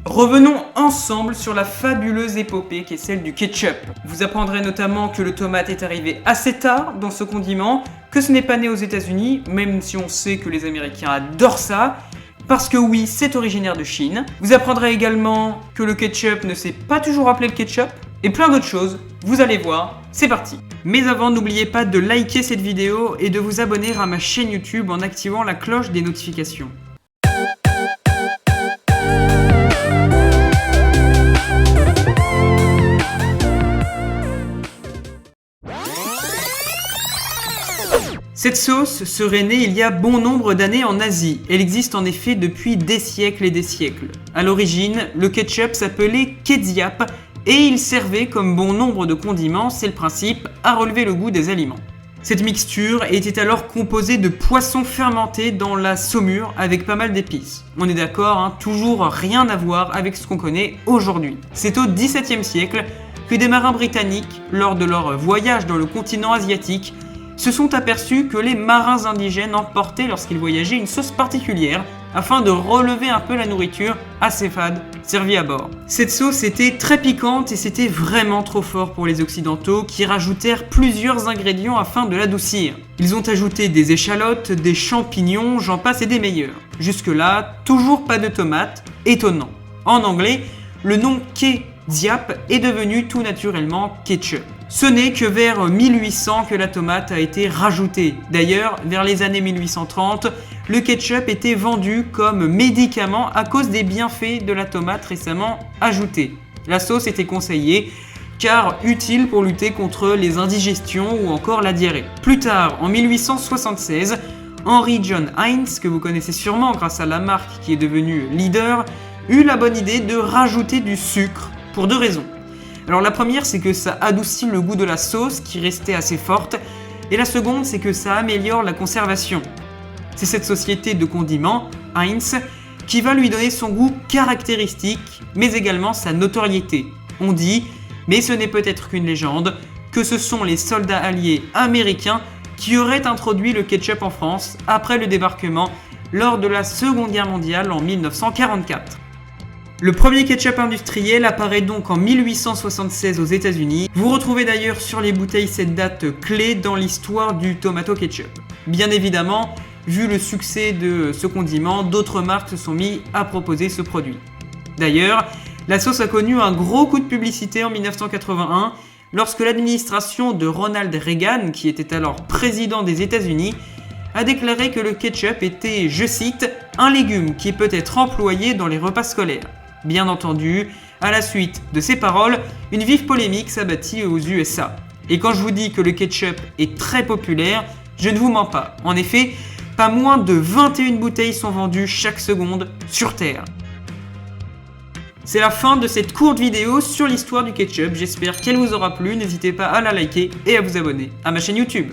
Revenons ensemble sur la fabuleuse épopée qui est celle du ketchup. Vous apprendrez notamment que le tomate est arrivé assez tard dans ce condiment, que ce n'est pas né aux États-Unis, même si on sait que les Américains adorent ça, parce que oui, c'est originaire de Chine. Vous apprendrez également que le ketchup ne s'est pas toujours appelé le ketchup, et plein d'autres choses. Vous allez voir, c'est parti. Mais avant, n'oubliez pas de liker cette vidéo et de vous abonner à ma chaîne YouTube en activant la cloche des notifications. Cette sauce serait née il y a bon nombre d'années en Asie. Elle existe en effet depuis des siècles et des siècles. À l'origine, le ketchup s'appelait ketchup et il servait, comme bon nombre de condiments, c'est le principe, à relever le goût des aliments. Cette mixture était alors composée de poissons fermentés dans la saumure avec pas mal d'épices. On est d'accord, hein, toujours rien à voir avec ce qu'on connaît aujourd'hui. C'est au XVIIe siècle que des marins britanniques, lors de leur voyage dans le continent asiatique, se sont aperçus que les marins indigènes emportaient lorsqu'ils voyageaient une sauce particulière afin de relever un peu la nourriture assez fade servie à bord. Cette sauce était très piquante et c'était vraiment trop fort pour les occidentaux qui rajoutèrent plusieurs ingrédients afin de l'adoucir. Ils ont ajouté des échalotes, des champignons, j'en passe et des meilleurs. Jusque-là, toujours pas de tomates, étonnant. En anglais, le nom ketchup est devenu tout naturellement ketchup. Ce n'est que vers 1800 que la tomate a été rajoutée. D'ailleurs, vers les années 1830, le ketchup était vendu comme médicament à cause des bienfaits de la tomate récemment ajoutée. La sauce était conseillée car utile pour lutter contre les indigestions ou encore la diarrhée. Plus tard, en 1876, Henry John Heinz, que vous connaissez sûrement grâce à la marque qui est devenue leader, eut la bonne idée de rajouter du sucre pour deux raisons. Alors la première, c'est que ça adoucit le goût de la sauce qui restait assez forte, et la seconde, c'est que ça améliore la conservation. C'est cette société de condiments, Heinz, qui va lui donner son goût caractéristique, mais également sa notoriété. On dit, mais ce n'est peut-être qu'une légende, que ce sont les soldats alliés américains qui auraient introduit le ketchup en France après le débarquement lors de la Seconde Guerre mondiale en 1944. Le premier ketchup industriel apparaît donc en 1876 aux États-Unis. Vous retrouvez d'ailleurs sur les bouteilles cette date clé dans l'histoire du tomato ketchup. Bien évidemment, vu le succès de ce condiment, d'autres marques se sont mis à proposer ce produit. D'ailleurs, la sauce a connu un gros coup de publicité en 1981 lorsque l'administration de Ronald Reagan, qui était alors président des États-Unis, a déclaré que le ketchup était, je cite, un légume qui peut être employé dans les repas scolaires. Bien entendu, à la suite de ces paroles, une vive polémique s'abattit aux USA. Et quand je vous dis que le ketchup est très populaire, je ne vous mens pas. En effet, pas moins de 21 bouteilles sont vendues chaque seconde sur Terre. C'est la fin de cette courte vidéo sur l'histoire du ketchup. J'espère qu'elle vous aura plu. N'hésitez pas à la liker et à vous abonner à ma chaîne YouTube.